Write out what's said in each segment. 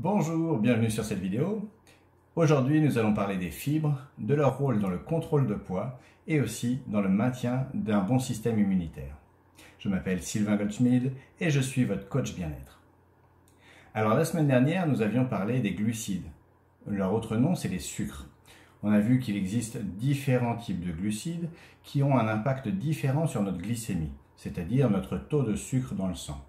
Bonjour, bienvenue sur cette vidéo. Aujourd'hui, nous allons parler des fibres, de leur rôle dans le contrôle de poids et aussi dans le maintien d'un bon système immunitaire. Je m'appelle Sylvain Goldschmidt et je suis votre coach bien-être. Alors la semaine dernière, nous avions parlé des glucides. Leur autre nom, c'est les sucres. On a vu qu'il existe différents types de glucides qui ont un impact différent sur notre glycémie, c'est-à-dire notre taux de sucre dans le sang.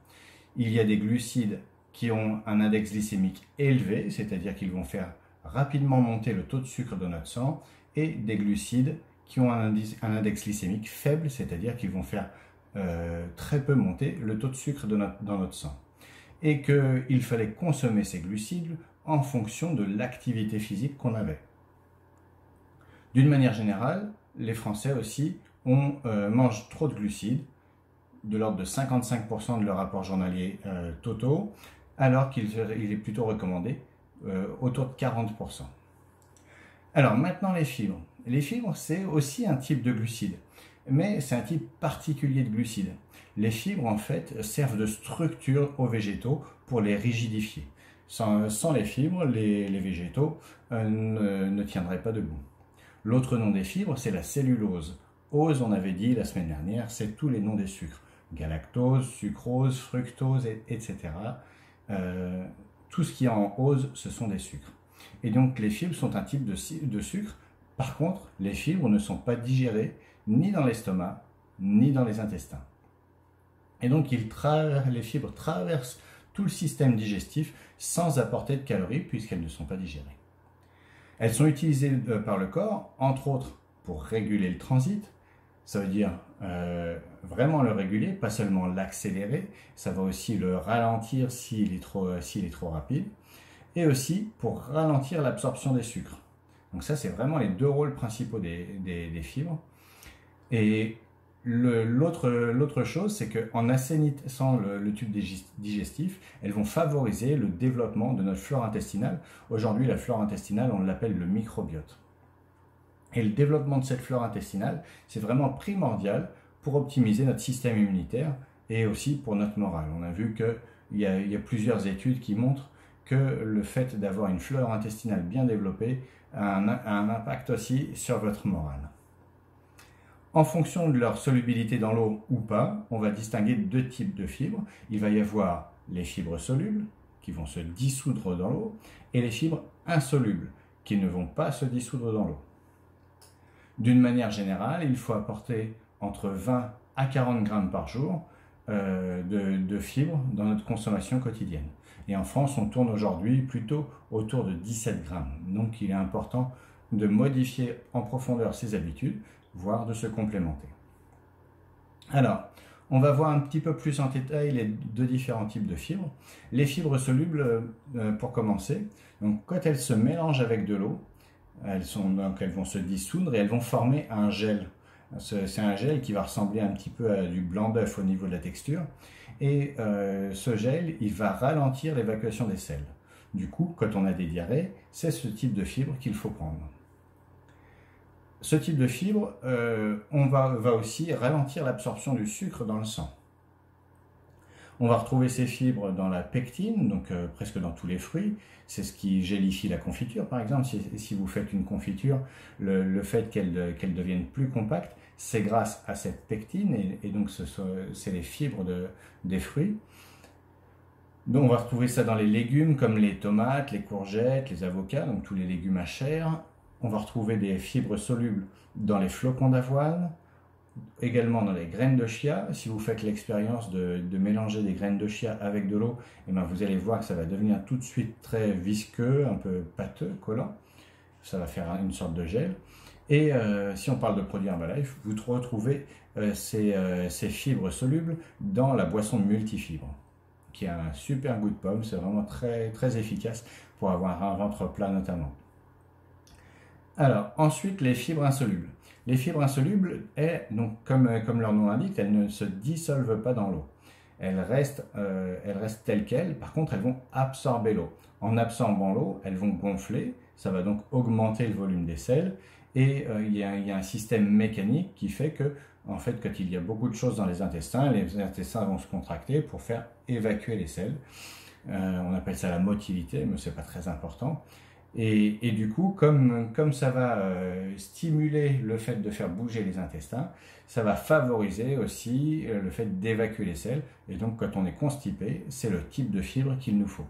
Il y a des glucides qui ont un index glycémique élevé, c'est-à-dire qu'ils vont faire rapidement monter le taux de sucre dans notre sang, et des glucides qui ont un index glycémique faible, c'est-à-dire qu'ils vont faire très peu monter le taux de sucre dans notre sang. Et qu'il fallait consommer ces glucides en fonction de l'activité physique qu'on avait. D'une manière générale, les Français aussi mangent trop de glucides, de l'ordre de 55% de leur apport journalier totaux, alors qu'il est plutôt recommandé autour de 40%. Alors maintenant les fibres. Les fibres, c'est aussi un type de glucides, mais c'est un type particulier de glucides. Les fibres, en fait, servent de structure aux végétaux pour les rigidifier. Sans les fibres, les végétaux ne tiendraient pas debout. L'autre nom des fibres, c'est la cellulose. Ose, on avait dit la semaine dernière, c'est tous les noms des sucres. Galactose, sucrose, fructose, etc. Tout ce qui est en ose, ce sont des sucres. Et donc les fibres sont un type de sucre. Par contre, les fibres ne sont pas digérées ni dans l'estomac, ni dans les intestins. Et donc les fibres traversent tout le système digestif sans apporter de calories puisqu'elles ne sont pas digérées. Elles sont utilisées par le corps, entre autres, pour réguler le transit. Ça veut dire vraiment le réguler, pas seulement l'accélérer. Ça va aussi le ralentir s'il est trop rapide. Et aussi pour ralentir l'absorption des sucres. Donc ça, c'est vraiment les deux rôles principaux des fibres. Et l'autre chose, c'est qu'en assainissant le tube digestif, elles vont favoriser le développement de notre flore intestinale. Aujourd'hui, la flore intestinale, on l'appelle le microbiote. Et le développement de cette flore intestinale, c'est vraiment primordial pour optimiser notre système immunitaire et aussi pour notre morale. On a vu qu'il y a plusieurs études qui montrent que le fait d'avoir une flore intestinale bien développée a un impact aussi sur votre morale. En fonction de leur solubilité dans l'eau ou pas, on va distinguer deux types de fibres. Il va y avoir les fibres solubles, qui vont se dissoudre dans l'eau, et les fibres insolubles, qui ne vont pas se dissoudre dans l'eau. D'une manière générale, il faut apporter entre 20 à 40 grammes par jour de fibres dans notre consommation quotidienne. Et en France, on tourne aujourd'hui plutôt autour de 17 grammes. Donc il est important de modifier en profondeur ses habitudes, voire de se complémenter. Alors, on va voir un petit peu plus en détail les deux différents types de fibres. Les fibres solubles, pour commencer, donc quand elles se mélangent avec de l'eau, elles vont se dissoudre et elles vont former un gel. C'est un gel qui va ressembler un petit peu à du blanc d'œuf au niveau de la texture. Et ce gel, il va ralentir l'évacuation des selles. Du coup, quand on a des diarrhées, c'est ce type de fibre qu'il faut prendre. Ce type de fibre va aussi ralentir l'absorption du sucre dans le sang. On va retrouver ces fibres dans la pectine, donc presque dans tous les fruits. C'est ce qui gélifie la confiture, par exemple. Si vous faites une confiture, le fait qu'elle devienne plus compacte, c'est grâce à cette pectine, et donc c'est les fibres des fruits. Donc on va retrouver ça dans les légumes, comme les tomates, les courgettes, les avocats, donc tous les légumes à chair. On va retrouver des fibres solubles dans les flocons d'avoine, également dans les graines de chia. Si vous faites l'expérience de mélanger des graines de chia avec de l'eau, eh bien vous allez voir que ça va devenir tout de suite très visqueux, un peu pâteux, collant. Ça va faire une sorte de gel. Et si on parle de produits Herbalife, vous retrouvez ces fibres solubles dans la boisson multifibre, qui a un super goût de pomme. C'est vraiment très, très efficace pour avoir un ventre plat notamment. Alors, ensuite, les fibres insolubles. Les fibres insolubles, donc, comme leur nom l'indique, elles ne se dissolvent pas dans l'eau. Elles restent telles quelles. Par contre, elles vont absorber l'eau. En absorbant l'eau, elles vont gonfler. Ça va donc augmenter le volume des selles. Et il y a un système mécanique qui fait que, en fait, quand il y a beaucoup de choses dans les intestins vont se contracter pour faire évacuer les selles. On appelle ça la motilité, mais c'est pas très important. Et du coup, comme ça va stimuler le fait de faire bouger les intestins, ça va favoriser aussi le fait d'évacuer les selles. Et donc, quand on est constipé, c'est le type de fibre qu'il nous faut.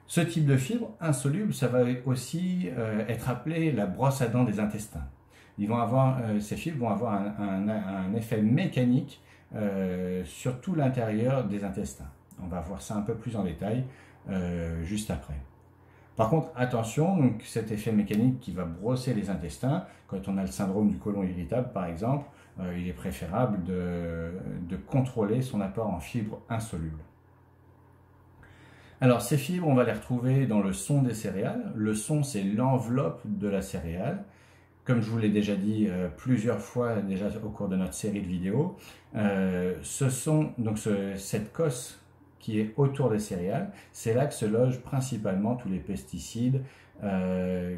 Ce type de fibre insoluble, ça va aussi être appelé la brosse à dents des intestins. Ces fibres vont avoir un effet mécanique sur tout l'intérieur des intestins. On va voir ça un peu plus en détail juste après. Par contre, attention, donc cet effet mécanique qui va brosser les intestins, quand on a le syndrome du côlon irritable par exemple, il est préférable de contrôler son apport en fibres insolubles. Alors ces fibres, on va les retrouver dans le son des céréales. Le son, c'est l'enveloppe de la céréale. Comme je vous l'ai déjà dit plusieurs fois déjà au cours de notre série de vidéos, cette cosse qui est autour des céréales, c'est là que se logent principalement tous les pesticides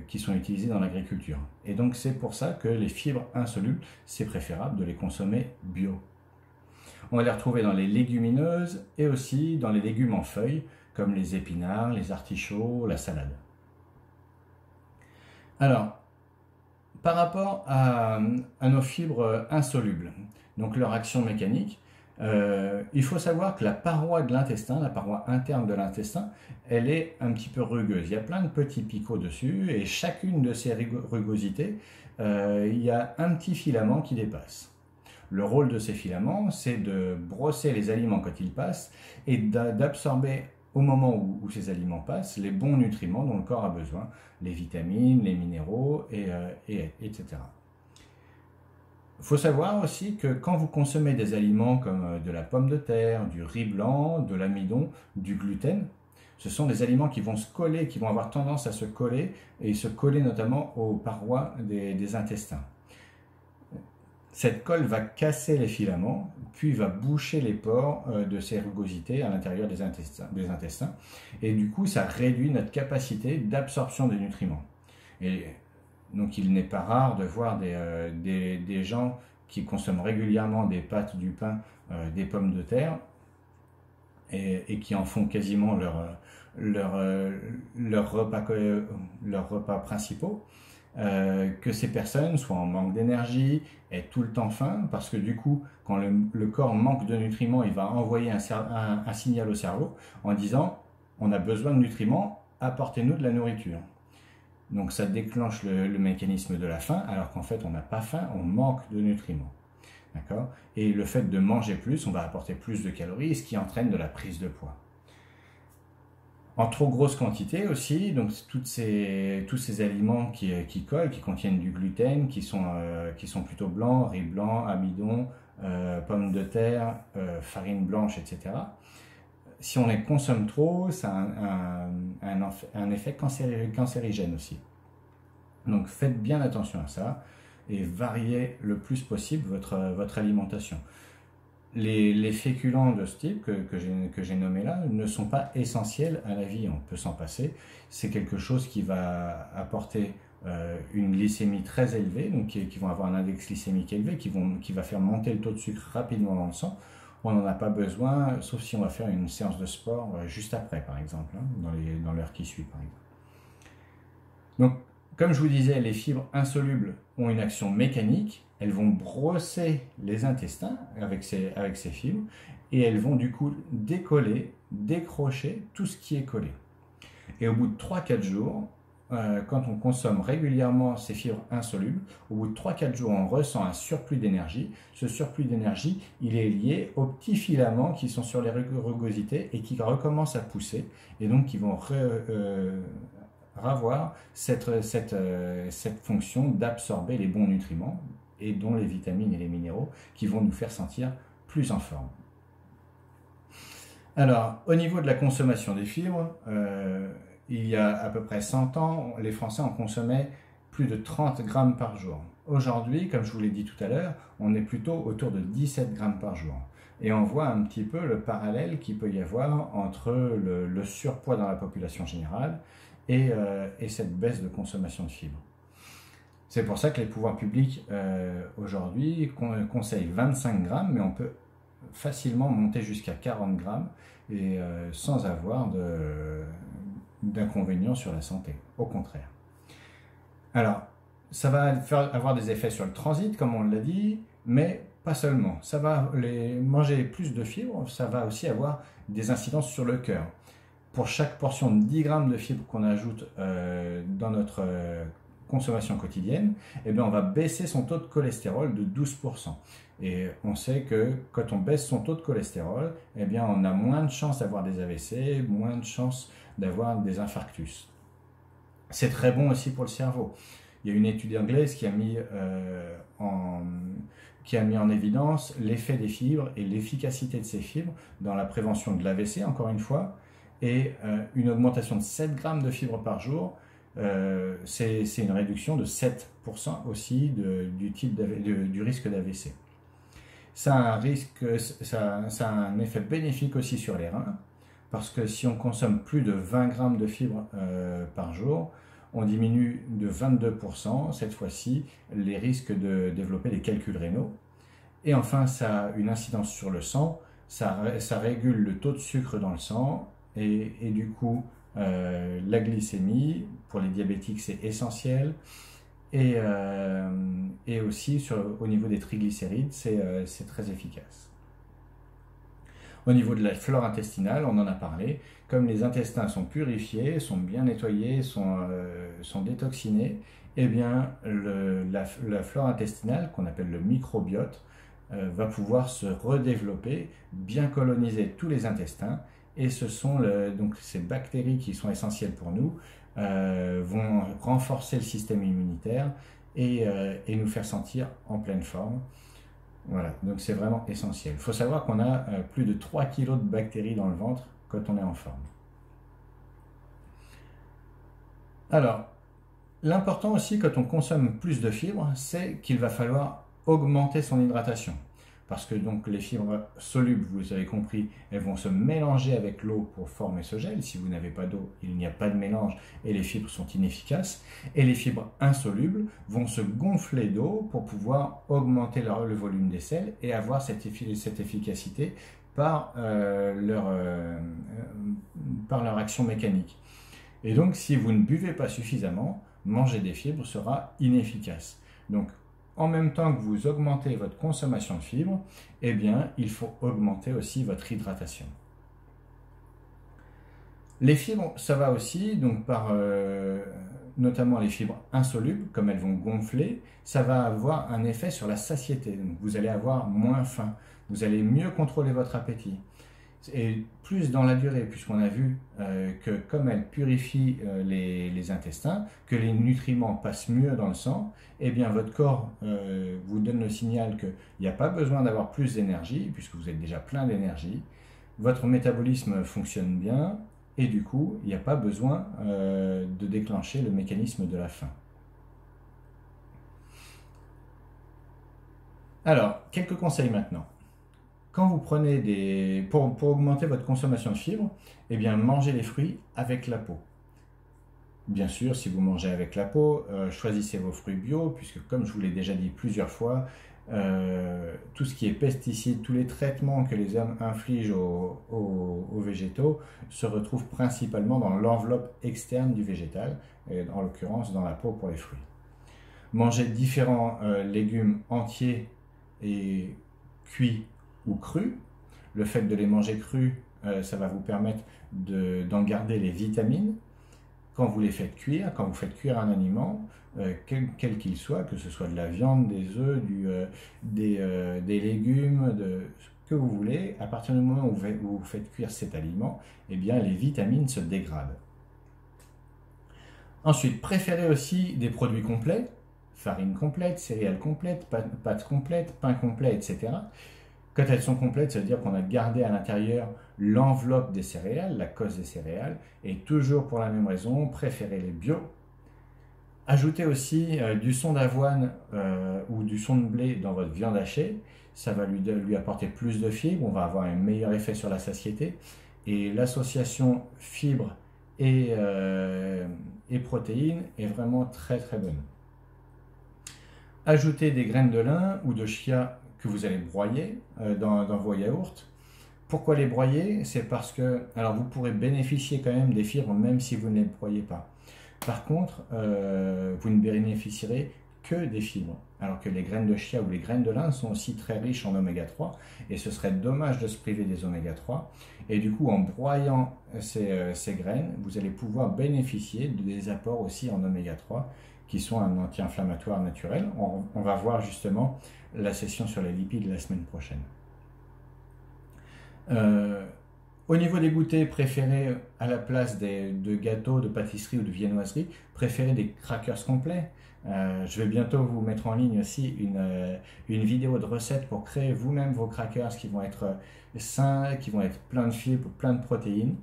qui sont utilisés dans l'agriculture. Et donc c'est pour ça que les fibres insolubles, c'est préférable de les consommer bio. On va les retrouver dans les légumineuses et aussi dans les légumes en feuilles, comme les épinards, les artichauts, la salade. Alors, par rapport à nos fibres insolubles, donc leur action mécanique, il faut savoir que la paroi de l'intestin, la paroi interne de l'intestin, elle est un petit peu rugueuse. Il y a plein de petits picots dessus et chacune de ces rugosités, il y a un petit filament qui dépasse. Le rôle de ces filaments, c'est de brosser les aliments quand ils passent et d'absorber au moment où ces aliments passent les bons nutriments dont le corps a besoin, les vitamines, les minéraux, etc. Il faut savoir aussi que quand vous consommez des aliments comme de la pomme de terre, du riz blanc, de l'amidon, du gluten, ce sont des aliments qui vont se coller, qui vont avoir tendance à se coller, et se coller notamment aux parois des intestins. Cette colle va casser les filaments, puis va boucher les pores de ces rugosités à l'intérieur des intestins. Et du coup, ça réduit notre capacité d'absorption des nutriments. Et donc, il n'est pas rare de voir des gens qui consomment régulièrement des pâtes, du pain, des pommes de terre, et qui en font quasiment leur repas principaux. Que ces personnes soient en manque d'énergie, aient tout le temps faim, parce que du coup, quand le corps manque de nutriments, il va envoyer un signal au cerveau en disant « on a besoin de nutriments, apportez-nous de la nourriture ». Donc ça déclenche le mécanisme de la faim, alors qu'en fait on n'a pas faim, on manque de nutriments. D'accord ? Et le fait de manger plus, on va apporter plus de calories, ce qui entraîne de la prise de poids. En trop grosse quantité aussi, donc tous ces aliments qui collent, qui contiennent du gluten, qui sont plutôt blancs, riz blanc, amidon, pommes de terre, farine blanche, etc. Si on les consomme trop, ça a un effet cancérigène aussi. Donc faites bien attention à ça et variez le plus possible votre alimentation. Les féculents de ce type que j'ai nommé là ne sont pas essentiels à la vie, on peut s'en passer. C'est quelque chose qui va apporter une glycémie très élevée, donc qui vont avoir un index glycémique élevé, qui va faire monter le taux de sucre rapidement dans le sang. On n'en a pas besoin, sauf si on va faire une séance de sport juste après, par exemple, hein, dans l'heure qui suit, par exemple. Donc, comme je vous disais, les fibres insolubles ont une action mécanique. Elles vont brosser les intestins avec ces fibres et elles vont du coup décoller, décrocher tout ce qui est collé. Et au bout de 3-4 jours, quand on consomme régulièrement ces fibres insolubles, au bout de 3-4 jours, on ressent un surplus d'énergie. Ce surplus d'énergie, il est lié aux petits filaments qui sont sur les rugosités et qui recommencent à pousser et donc qui vont avoir cette fonction d'absorber les bons nutriments et dont les vitamines et les minéraux qui vont nous faire sentir plus en forme. Alors, au niveau de la consommation des fibres, il y a à peu près 100 ans, les Français en consommaient plus de 30 grammes par jour. Aujourd'hui, comme je vous l'ai dit tout à l'heure, on est plutôt autour de 17 grammes par jour. Et on voit un petit peu le parallèle qu'il peut y avoir entre le surpoids dans la population générale et cette baisse de consommation de fibres. C'est pour ça que les pouvoirs publics aujourd'hui conseillent 25 grammes, mais on peut facilement monter jusqu'à 40 grammes et sans avoir d'inconvénients sur la santé, au contraire. Alors, ça va avoir des effets sur le transit, comme on l'a dit, mais pas seulement. Ça va manger plus de fibres, ça va aussi avoir des incidences sur le cœur. Pour chaque portion de 10 grammes de fibres qu'on ajoute dans notre consommation quotidienne, eh bien, on va baisser son taux de cholestérol de 12%. Et on sait que quand on baisse son taux de cholestérol, eh bien, on a moins de chances d'avoir des AVC, moins de chances d'avoir des infarctus. C'est très bon aussi pour le cerveau. Il y a une étude anglaise qui a mis en évidence l'effet des fibres et l'efficacité de ces fibres dans la prévention de l'AVC, encore une fois, et une augmentation de 7 grammes de fibres par jour, c'est une réduction de 7% aussi du risque d'AVC. Ça a un effet bénéfique aussi sur les reins, parce que si on consomme plus de 20 grammes de fibres par jour, on diminue de 22% cette fois-ci les risques de développer des calculs rénaux. Et enfin, ça a une incidence sur le sang, ça régule le taux de sucre dans le sang et du coup la glycémie, pour les diabétiques c'est essentiel, et aussi au niveau des triglycérides c'est très efficace. Au niveau de la flore intestinale, on en a parlé, comme les intestins sont purifiés, sont bien nettoyés, sont détoxinés, eh bien la flore intestinale, qu'on appelle le microbiote, va pouvoir se redévelopper, bien coloniser tous les intestins, et ce sont donc ces bactéries qui sont essentielles pour nous, vont renforcer le système immunitaire et nous faire sentir en pleine forme. Voilà, donc c'est vraiment essentiel. Il faut savoir qu'on a plus de 3 kg de bactéries dans le ventre quand on est en forme. Alors, l'important aussi quand on consomme plus de fibres, c'est qu'il va falloir augmenter son hydratation. Parce que donc les fibres solubles, vous avez compris, elles vont se mélanger avec l'eau pour former ce gel. Si vous n'avez pas d'eau, il n'y a pas de mélange et les fibres sont inefficaces. Et les fibres insolubles vont se gonfler d'eau pour pouvoir augmenter le volume des selles et avoir cette efficacité par leur action mécanique. Et donc si vous ne buvez pas suffisamment, manger des fibres sera inefficace. Donc en même temps que vous augmentez votre consommation de fibres, eh bien, il faut augmenter aussi votre hydratation. Les fibres, ça va aussi, donc notamment les fibres insolubles, comme elles vont gonfler, ça va avoir un effet sur la satiété. Donc vous allez avoir moins faim, vous allez mieux contrôler votre appétit. Et plus dans la durée, puisqu'on a vu que comme elle purifie les intestins, que les nutriments passent mieux dans le sang, eh bien votre corps vous donne le signal qu'il n'y a pas besoin d'avoir plus d'énergie, puisque vous êtes déjà plein d'énergie, votre métabolisme fonctionne bien, et du coup, il n'y a pas besoin de déclencher le mécanisme de la faim. Alors, quelques conseils maintenant. Quand vous prenez pour augmenter votre consommation de fibres, eh bien mangez les fruits avec la peau. Bien sûr, si vous mangez avec la peau, choisissez vos fruits bio, puisque comme je vous l'ai déjà dit plusieurs fois, tout ce qui est pesticides, tous les traitements que les hommes infligent aux végétaux se retrouvent principalement dans l'enveloppe externe du végétal, et en l'occurrence dans la peau pour les fruits. Mangez différents légumes entiers et cuits ou crus. Le fait de les manger crus, ça va vous permettre d'en garder les vitamines. Quand vous les faites cuire, quand vous faites cuire un aliment, quel qu'il soit, que ce soit de la viande, des œufs, des légumes, ce que vous voulez, à partir du moment où vous faites cuire cet aliment, eh bien les vitamines se dégradent. Ensuite, préférez aussi des produits complets, farine complète, céréales complètes, pâtes complètes, pain complet, etc. Quand elles sont complètes, ça veut dire qu'on a gardé à l'intérieur l'enveloppe des céréales, la cosse des céréales, et toujours pour la même raison, préférez les bio. Ajoutez aussi du son d'avoine ou du son de blé dans votre viande hachée, ça va lui apporter plus de fibres, on va avoir un meilleur effet sur la satiété, et l'association fibres et protéines est vraiment très très bonne. Ajoutez des graines de lin ou de chia que vous allez broyer dans vos yaourts. Pourquoi les broyer? C'est parce que, alors vous pourrez bénéficier quand même des fibres même si vous ne les broyez pas. Par contre, vous ne bénéficierez que des fibres, alors que les graines de chia ou les graines de lin sont aussi très riches en oméga 3, et ce serait dommage de se priver des oméga 3. Et du coup, en broyant ces graines, vous allez pouvoir bénéficier des apports aussi en oméga 3, qui sont un anti-inflammatoire naturel. On va voir justement la session sur les lipides la semaine prochaine. Au niveau des goûters, préférez à la place de gâteaux, de pâtisserie ou de viennoiserie, préférez des crackers complets. Je vais bientôt vous mettre en ligne aussi une vidéo de recette pour créer vous-même vos crackers qui vont être sains, qui vont être pleins de fibres, plein de protéines.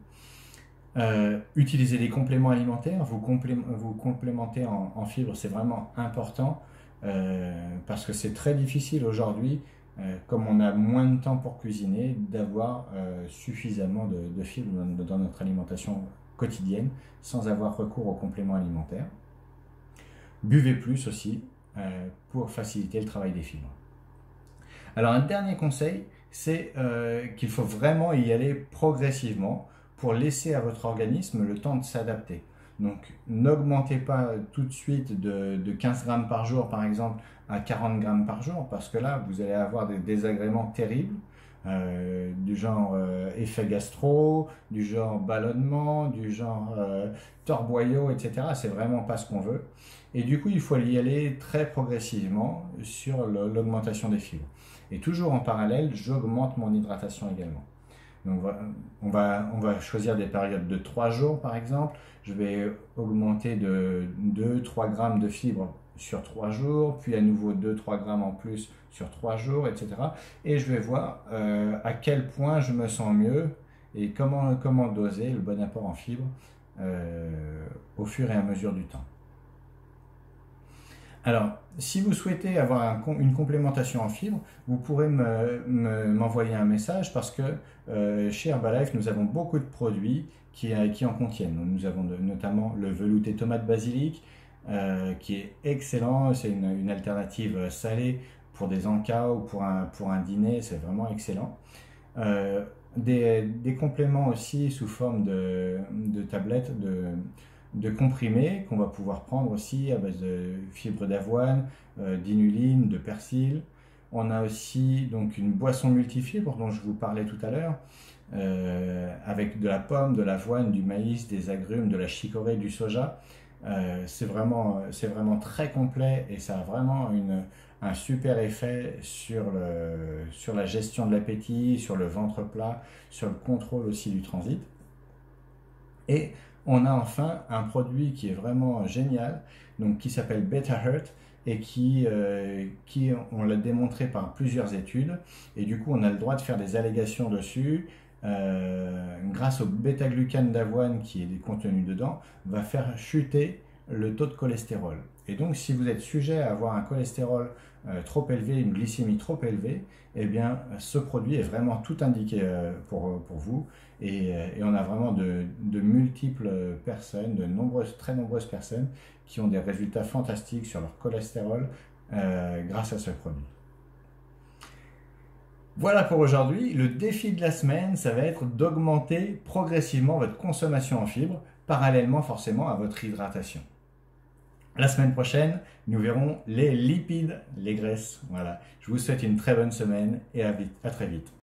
Utilisez des compléments alimentaires, vous complémentez en fibres, c'est vraiment important parce que c'est très difficile aujourd'hui, comme on a moins de temps pour cuisiner, d'avoir suffisamment de fibres dans notre alimentation quotidienne sans avoir recours aux compléments alimentaires. Buvez plus aussi pour faciliter le travail des fibres. Alors un dernier conseil, c'est qu'il faut vraiment y aller progressivement pour laisser à votre organisme le temps de s'adapter. Donc n'augmentez pas tout de suite de 15 grammes par jour par exemple à 40 grammes par jour, parce que là vous allez avoir des désagréments terribles, du genre effet gastro, du genre ballonnement, du genre torboyau, etc. C'est vraiment pas ce qu'on veut. Et du coup, il faut y aller très progressivement sur l'augmentation des fibres. Et toujours en parallèle, j'augmente mon hydratation également. Donc on va choisir des périodes de 3 jours par exemple. Je vais augmenter de 2-3 grammes de fibres sur 3 jours, puis à nouveau 2-3 grammes en plus sur 3 jours, etc. Et je vais voir à quel point je me sens mieux et comment doser le bon apport en fibres au fur et à mesure du temps. Alors, si vous souhaitez avoir une complémentation en fibres, vous pourrez m'envoyer un message parce que chez Herbalife, nous avons beaucoup de produits qui en contiennent. Nous avons notamment le velouté tomate basilic qui est excellent. C'est une alternative salée pour des encas ou pour un dîner. C'est vraiment excellent. Des compléments aussi sous forme de tablettes, de comprimés qu'on va pouvoir prendre aussi à base de fibres d'avoine, d'inuline, de persil. On a aussi donc une boisson multifibres dont je vous parlais tout à l'heure, avec de la pomme, de l'avoine, du maïs, des agrumes, de la chicorée, du soja. C'est vraiment très complet et ça a vraiment un super effet sur la gestion de l'appétit, sur le ventre plat, sur le contrôle aussi du transit. Et on a enfin un produit qui est vraiment génial, donc qui s'appelle BetaHeart et qui on l'a démontré par plusieurs études, et du coup on a le droit de faire des allégations dessus. Grâce au bêta-glucane d'avoine qui est contenu dedans, va faire chuter le taux de cholestérol. Et donc si vous êtes sujet à avoir un cholestérol trop élevé, une glycémie trop élevée, eh bien ce produit est vraiment tout indiqué pour vous. Et on a vraiment de multiples personnes, très nombreuses personnes qui ont des résultats fantastiques sur leur cholestérol grâce à ce produit. Voilà pour aujourd'hui. Le défi de la semaine, ça va être d'augmenter progressivement votre consommation en fibres, parallèlement forcément à votre hydratation. La semaine prochaine, nous verrons les lipides, les graisses. Voilà. Je vous souhaite une très bonne semaine et à très vite.